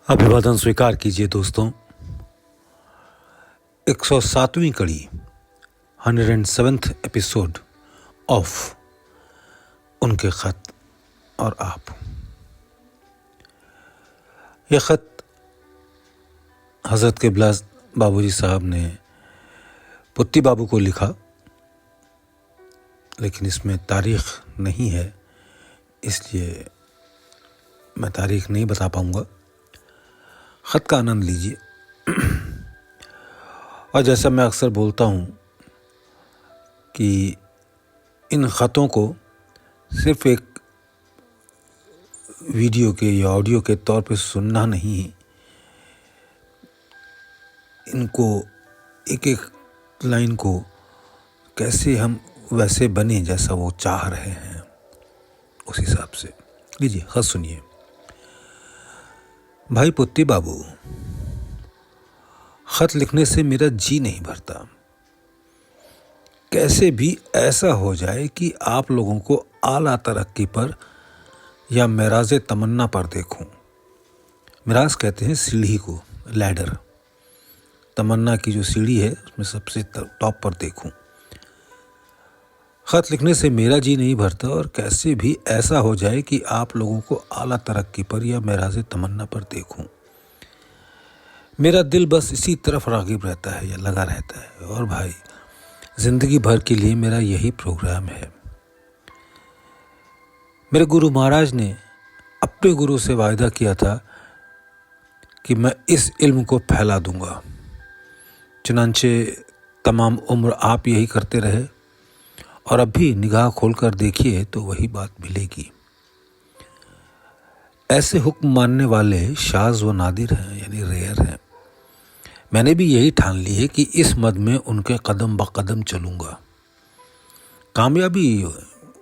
अभिवादन स्वीकार कीजिए दोस्तों। 107वीं कड़ी 107th एपिसोड ऑफ उनके ख़त और आप। यह ख़त हज़रत क़िबला बाबूजी साहब ने पुत्ती बाबू को लिखा, लेकिन इसमें तारीख़ नहीं है, इसलिए मैं तारीख़ नहीं बता पाऊँगा। ख़त का आनंद लीजिए। और जैसा मैं अक्सर बोलता हूँ कि इन ख़तों को सिर्फ़ एक वीडियो के या ऑडियो के तौर पे सुनना नहीं है, इनको एक एक लाइन को कैसे हम वैसे बने जैसा वो चाह रहे हैं, उस हिसाब से लीजिए ख़त सुनिए। भाई पुत्ती बाबू, ख़त लिखने से मेरा जी नहीं भरता। कैसे भी ऐसा हो जाए कि आप लोगों को आला तरक्की पर या मेराज़े तमन्ना पर देखूं। मेराज़ कहते हैं सीढ़ी को, लैडर। तमन्ना की जो सीढ़ी है उसमें सबसे टॉप पर देखूं। ख़त लिखने से मेरा जी नहीं भरता और कैसे भी ऐसा हो जाए कि आप लोगों को आला तरक्की पर या मेराज़े तमन्ना पर देखूं। मेरा दिल बस इसी तरफ राग़िब रहता है या लगा रहता है। और भाई, ज़िंदगी भर के लिए मेरा यही प्रोग्राम है। मेरे गुरु महाराज ने अपने गुरु से वायदा किया था कि मैं इस इल्म को फैला दूंगा। चुनांचे तमाम उम्र आप यही करते रहे और अब भी निगाह खोलकर देखिए तो वही बात मिलेगी। ऐसे हुक्म मानने वाले शाज़ व नादिर हैं, यानी रेयर हैं। मैंने भी यही ठान ली है कि इस मद में उनके कदम ब कदम चलूँगा। कामयाबी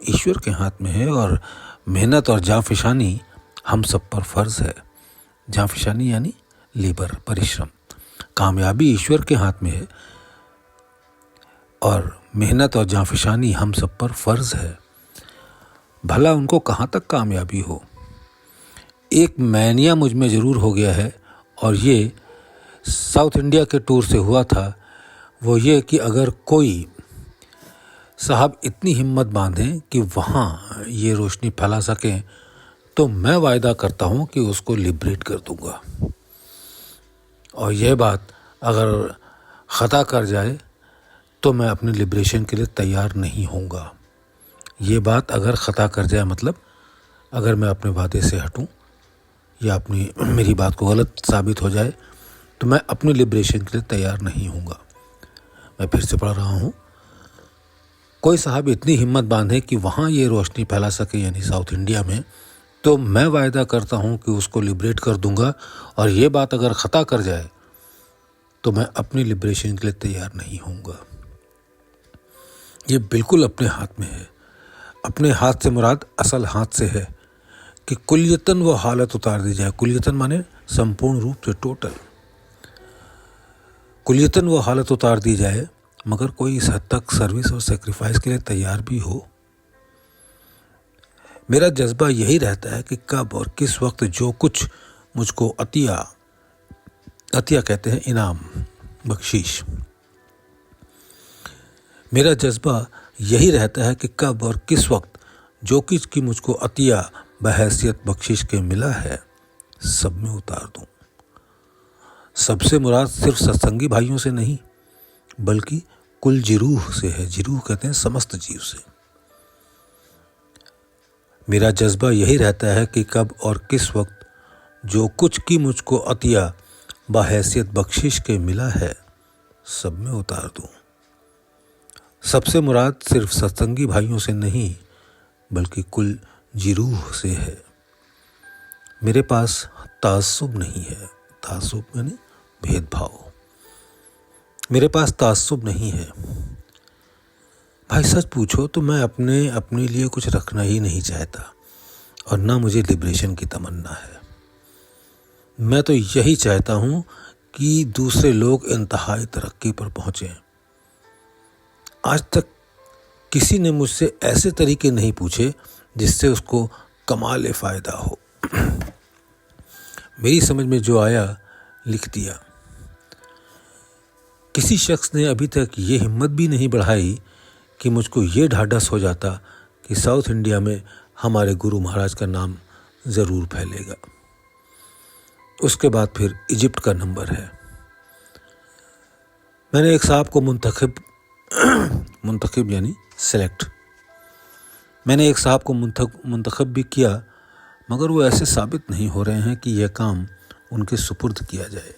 ईश्वर के हाथ में है और मेहनत और जाँफिशानी हम सब पर फ़र्ज़ है। जाँफिशानी यानी लेबर, परिश्रम। कामयाबी ईश्वर के हाथ में है और मेहनत और जाँफिशानी हम सब पर फ़र्ज़ है। भला उनको कहाँ तक कामयाबी हो। एक मैनिया मुझ में ज़रूर हो गया है और ये साउथ इंडिया के टूर से हुआ था। वो ये कि अगर कोई साहब इतनी हिम्मत बांधें कि वहाँ ये रोशनी फैला सकें तो मैं वायदा करता हूँ कि उसको लिबरेट कर दूँगा। और यह बात अगर ख़ता कर जाए तो मैं अपने लिबरेशन के लिए तैयार नहीं होऊंगा। ये बात अगर ख़ता कर जाए मतलब अगर मैं अपने वादे से हटूं या मेरी बात को गलत साबित हो जाए तो मैं अपने लिबरेशन के लिए तैयार नहीं होऊंगा। मैं फिर से पढ़ रहा हूँ। कोई साहब इतनी हिम्मत बांधे कि वहाँ ये रोशनी फैला सके, यानी साउथ इंडिया में, तो मैं वायदा करता हूँ कि उसको लिबरेट कर दूँगा। और ये बात अगर ख़ता कर जाए तो मैं अपनी लिबरेशन के लिए तैयार नहीं होऊंगा। ये बिल्कुल अपने हाथ में है। अपने हाथ से मुराद असल हाथ से है कि कुल्यतन वो हालत उतार दी जाए। कुल्यतन माने संपूर्ण रूप से, टोटल। कुल्यतन वो हालत उतार दी जाए, मगर कोई इस हद तक सर्विस और सेक्रीफाइस के लिए तैयार भी हो। मेरा जज्बा यही रहता है कि कब और किस वक्त जो कुछ मुझको अतिया कहते हैं इनाम, बख्शीश। मेरा जज्बा यही रहता है कि कब और किस वक्त जो कुछ की मुझको अतिया बहैसियत बख्शिश के मिला है, सब में उतार दूं। सबसे मुराद सिर्फ सत्संगी भाइयों से नहीं, बल्कि कुल जिरूह से है। जिरूह कहते हैं समस्त जीव से। मेरा जज्बा यही रहता है कि कब और किस वक्त जो कुछ की मुझको अतिया बहैसियत बख्शिश के मिला है, सब में उतार दूं। सबसे मुराद सिर्फ सत्संगी भाइयों से नहीं, बल्कि कुल जिरूह से है। मेरे पास तासुब नहीं है। तासुब यानी भेदभाव। मेरे पास तासुब नहीं है। भाई सच पूछो तो मैं अपने लिए कुछ रखना ही नहीं चाहता और ना मुझे लिबरेशन की तमन्ना है। मैं तो यही चाहता हूँ कि दूसरे लोग इंतहाई तरक्की पर पहुँचें। आज तक किसी ने मुझसे ऐसे तरीके नहीं पूछे जिससे उसको कमाल फ़ायदा हो। मेरी समझ में जो आया लिख दिया। किसी शख्स ने अभी तक ये हिम्मत भी नहीं बढ़ाई कि मुझको ये ढाढ़स हो जाता कि साउथ इंडिया में हमारे गुरु महाराज का नाम ज़रूर फैलेगा। उसके बाद फिर इजिप्ट का नंबर है। मैंने एक साहब को मुंतखब यानी सेलेक्ट, मैंने एक साहब को मुंतखब भी किया, मगर वो ऐसे साबित नहीं हो रहे हैं कि यह काम उनके सुपुर्द किया जाए।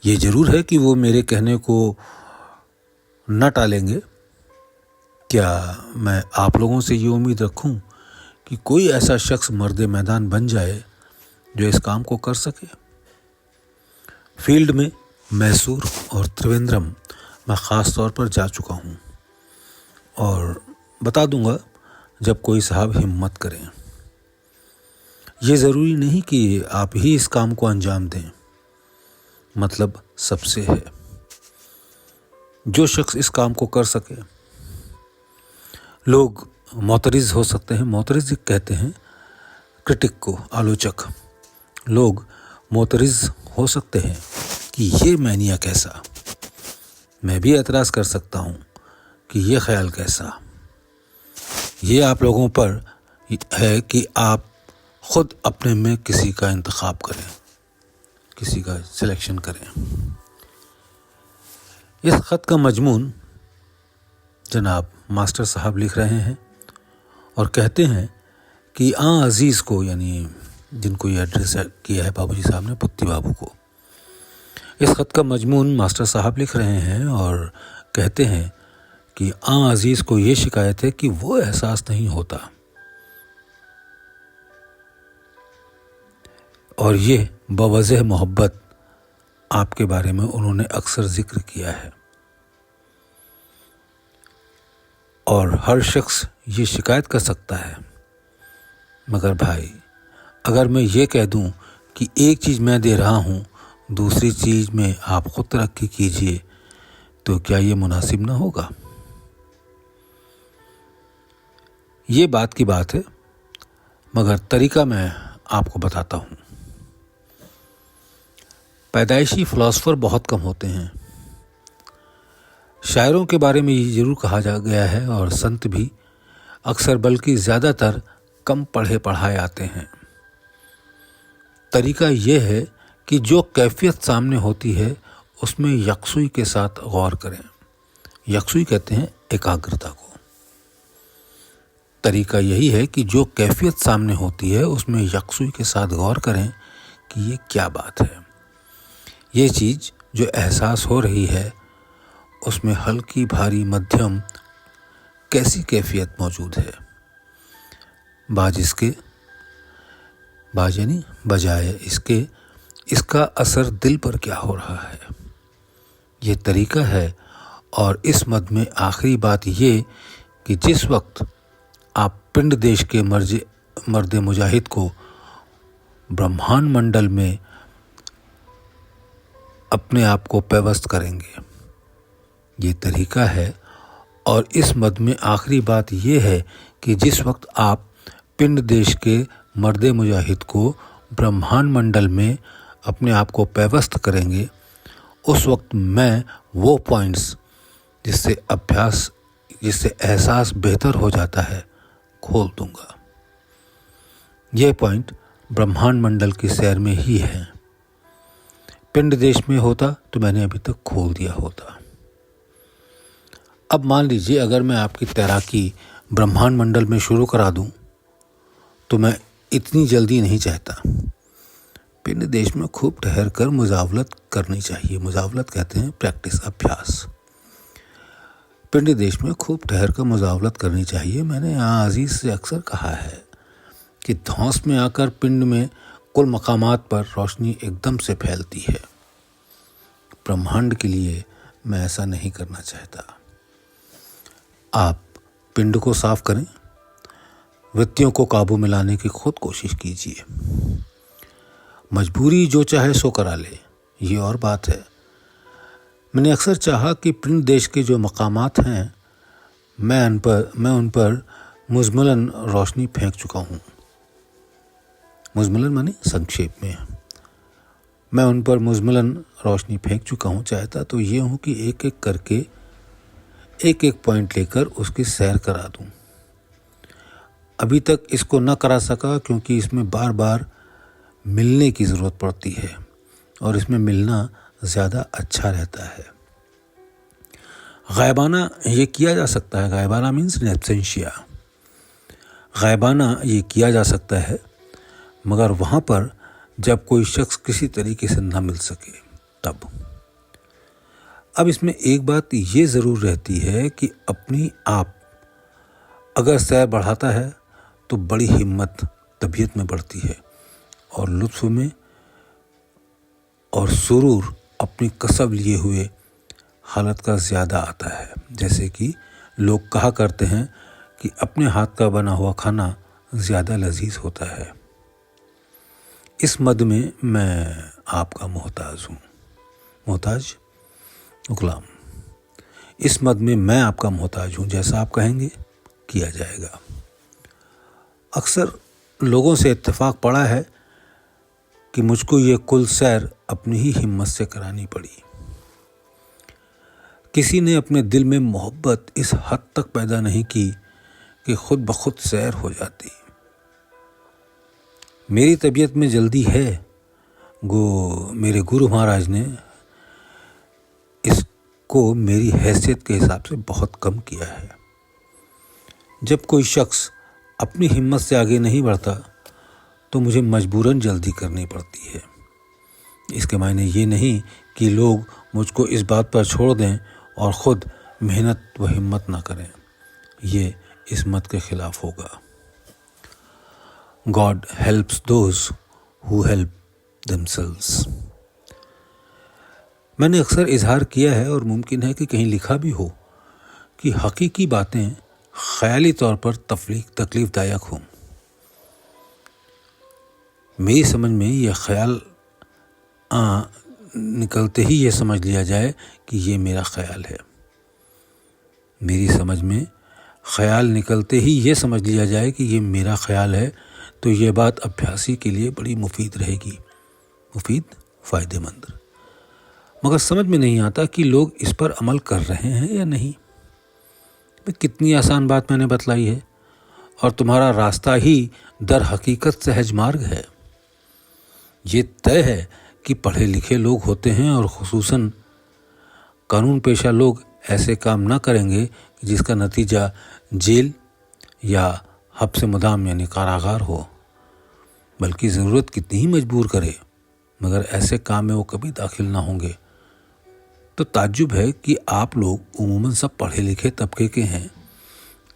ये ज़रूर है कि वो मेरे कहने को न टालेंगे। क्या मैं आप लोगों से ये उम्मीद रखूं कि कोई ऐसा शख्स मर्द मैदान बन जाए जो इस काम को कर सके? फील्ड में मैसूर और त्रिवेंद्रम मैं ख़ास तौर पर जा चुका हूँ और बता दूंगा जब कोई साहब हिम्मत करें। ये ज़रूरी नहीं कि आप ही इस काम को अंजाम दें, मतलब सबसे है। जो शख्स इस काम को कर सके। लोग मोतरिज़ हो सकते हैं, मोतरिज़ कहते हैं क्रिटिक को, आलोचक। लोग मोतरिज़ हो सकते हैं कि ये मैनिया कैसा। मैं भी एतराज़ कर सकता हूँ कि ये ख्याल कैसा। ये आप लोगों पर है कि आप ख़ुद अपने में किसी का इंतखाब करें, किसी का सिलेक्शन करें। इस ख़त का मजमून जनाब मास्टर साहब लिख रहे हैं और कहते हैं कि अजीज़ को, यानी जिनको ये एड्रेस किया है बाबूजी साहब ने, पुत्ती बाबू को, इस ख़त का मजमून मास्टर साहब लिख रहे हैं और कहते हैं कि अजीज़ को ये शिकायत है कि वो एहसास नहीं होता और ये बवजह मोहब्बत आपके बारे में उन्होंने अक्सर जिक्र किया है। और हर शख्स ये शिकायत कर सकता है, मगर भाई अगर मैं ये कह दूं कि एक चीज़ मैं दे रहा हूं, दूसरी चीज़ में आप खुद तरक्की कीजिए, तो क्या ये मुनासिब ना होगा? ये बात की बात है, मगर तरीका मैं आपको बताता हूँ। पैदाइशी फ़िलासफ़र बहुत कम होते हैं। शायरों के बारे में ये ज़रूर कहा जा गया है और संत भी अक्सर, बल्कि ज़्यादातर कम पढ़े पढ़ाए आते हैं। तरीका ये है कि जो कैफियत सामने होती है उसमें यकसुई के साथ गौर करें। यकसुई कहते हैं एकाग्रता को। तरीका यही है कि जो कैफियत सामने होती है उसमें यकसुई के साथ गौर करें कि ये क्या बात है। ये चीज़ जो एहसास हो रही है उसमें हल्की, भारी, मध्यम कैसी कैफियत मौजूद है। बाज यानी बजाय इसके, इसका असर दिल पर क्या हो रहा है। ये तरीका है। और इस मद में आखिरी बात ये कि जिस वक्त आप पिंड देश के मर्द मुजाहिद को ब्रह्मांड मंडल में अपने आप को पेवस्त करेंगे, ये तरीका है। और इस मद में आखिरी बात ये है कि जिस वक्त आप पिंड देश के मर्द मुजाहिद को ब्रह्मांड मंडल में अपने आप को पेवस्त करेंगे, उस वक्त मैं वो पॉइंट्स जिससे एहसास बेहतर हो जाता है खोल दूंगा। ये पॉइंट ब्रह्मांड मंडल की सैर में ही है। पिंड देश में होता तो मैंने अभी तक खोल दिया होता। अब मान लीजिए अगर मैं आपकी तैराकी ब्रह्मांड मंडल में शुरू करा दूं, तो मैं इतनी जल्दी नहीं चाहता। पिंड देश में खूब ठहर कर मुजावलत करनी चाहिए। मुजावलत कहते हैं प्रैक्टिस, अभ्यास। पिंड देश में खूब ठहर कर मुजावलत करनी चाहिए। मैंने यहाँ अजीज़ से अक्सर कहा है कि धौंस में आकर पिंड में कुल मकामात पर रोशनी एकदम से फैलती है। ब्रह्मांड के लिए मैं ऐसा नहीं करना चाहता। आप पिंड को साफ करें, वृत्तियों को काबू में लाने की खुद कोशिश कीजिए। मजबूरी जो चाहे सो करा ले, ये और बात है। मैंने अक्सर चाहा कि पिंड देश के जो मकामात हैं मैं उन पर मुजमलन रोशनी फेंक चुका हूँ। मुजमलन माने संक्षेप में। मैं उन पर मुजमलन रोशनी फेंक चुका हूँ। चाहता तो ये हूँ कि एक एक करके एक एक पॉइंट लेकर उसकी सैर करा दूँ। अभी तक इसको न करा सका क्योंकि इसमें बार बार मिलने की ज़रूरत पड़ती है और इसमें मिलना ज़्यादा अच्छा रहता है। गायबाना ये किया जा सकता है। गायबाना मीन्स इन एब्सेंशिया। गायबाना ये किया जा सकता है, मगर वहाँ पर जब कोई शख्स किसी तरीके से ना मिल सके तब। अब इसमें एक बात ये ज़रूर रहती है कि अपनी आप अगर सैर बढ़ाता है तो बड़ी हिम्मत तबीयत में बढ़ती है और लुत्फ़ में और सुरूर अपनी कसब लिए हुए हालत का ज़्यादा आता है। जैसे कि लोग कहा करते हैं कि अपने हाथ का बना हुआ खाना ज़्यादा लजीज होता है। इस मद में मैं आपका मोहताज हूँ। मोहताज गुलाम। इस मद में मैं आपका मोहताज हूँ। जैसा आप कहेंगे किया जाएगा। अक्सर लोगों से इत्तेफाक पड़ा है कि मुझको ये कुल सैर अपनी ही हिम्मत से करानी पड़ी। किसी ने अपने दिल में मोहब्बत इस हद तक पैदा नहीं की कि खुद ब खुद सैर हो जाती। मेरी तबीयत में जल्दी है, गो मेरे गुरु महाराज ने इसको मेरी हैसियत के हिसाब से बहुत कम किया है। जब कोई शख्स अपनी हिम्मत से आगे नहीं बढ़ता तो मुझे मजबूरन जल्दी करनी पड़ती है। इसके मायने ये नहीं कि लोग मुझको इस बात पर छोड़ दें और ख़ुद मेहनत व हिम्मत ना करें। ये इस मत के ख़िलाफ़ होगा। God helps those who help themselves। मैंने अक्सर इजहार किया है और मुमकिन है कि कहीं लिखा भी हो कि हकीकी बातें ख़याली तौर पर तकलीफ़दायक हों। मेरी समझ में यह ख्याल निकलते ही ये समझ लिया जाए कि ये मेरा ख्याल है। मेरी समझ में ख्याल निकलते ही ये समझ लिया जाए कि ये मेरा ख्याल है तो ये बात अभ्यासी के लिए बड़ी मुफीद रहेगी। मुफीद, फ़ायदेमंद। मगर समझ में नहीं आता कि लोग इस पर अमल कर रहे हैं या नहीं। कितनी आसान बात मैंने बतलाई है और तुम्हारा रास्ता ही दर हकीकत सहज मार्ग है। ये तय है कि पढ़े लिखे लोग होते हैं और ख़ुसूसन कानून पेशा लोग ऐसे काम ना करेंगे जिसका नतीजा जेल या हब्स मुदाम यानी कारागार हो, बल्कि ज़रूरत कितनी ही मजबूर करे मगर ऐसे काम में वो कभी दाखिल ना होंगे। तो ताज्जुब है कि आप लोग उमूमन सब पढ़े लिखे तबके के हैं।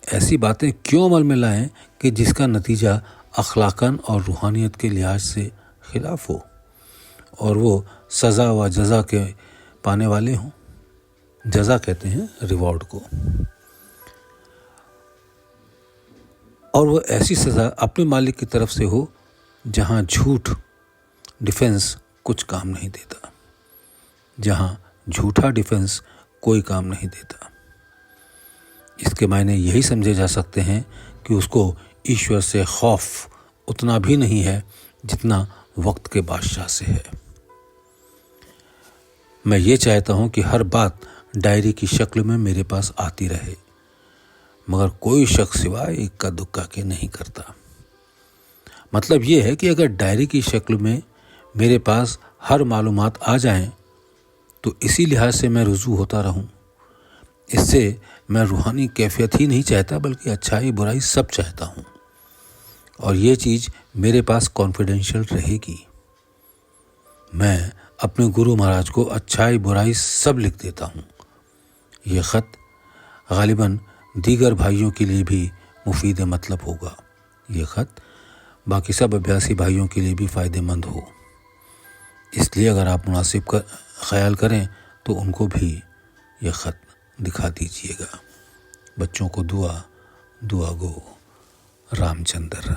ऐसी बातें क्यों अमल में लाएं कि जिसका नतीजा अखलाकन और रूहानियत के लिहाज से खिलाफ हो और वो सज़ा व जज़ा के पाने वाले हों। जज़ा कहते हैं रिवॉर्ड को। और वो ऐसी सज़ा अपने मालिक की तरफ से हो जहाँ झूठ डिफेंस कुछ काम नहीं देता, जहाँ झूठा डिफेंस कोई काम नहीं देता। इसके मायने यही समझे जा सकते हैं कि उसको ईश्वर से खौफ उतना भी नहीं है जितना वक्त के बादशाह से है। मैं ये चाहता हूँ कि हर बात डायरी की शक्ल में मेरे पास आती रहे, मगर कोई शख्स सिवाय इक्का दुक्का के नहीं करता। मतलब ये है कि अगर डायरी की शक्ल में मेरे पास हर मालूमात आ जाएं तो इसी लिहाज से मैं रुजू होता रहूं। इससे मैं रूहानी कैफियत ही नहीं चाहता बल्कि अच्छाई बुराई सब चाहता हूं और ये चीज़ मेरे पास कॉन्फिडेंशियल रहेगी। मैं अपने गुरु महाराज को अच्छाई बुराई सब लिख देता हूं। ये ख़त गालिबन दीगर भाइयों के लिए भी मुफीद मतलब होगा। ये ख़त बाकी सब अभ्यासी भाइयों के लिए भी फ़ायदेमंद हो। इसलिए अगर आप मुनासिब का ख्याल करें तो उनको भी ये ख़त दिखा दीजिएगा। बच्चों को दुआ गो रामचंद्र।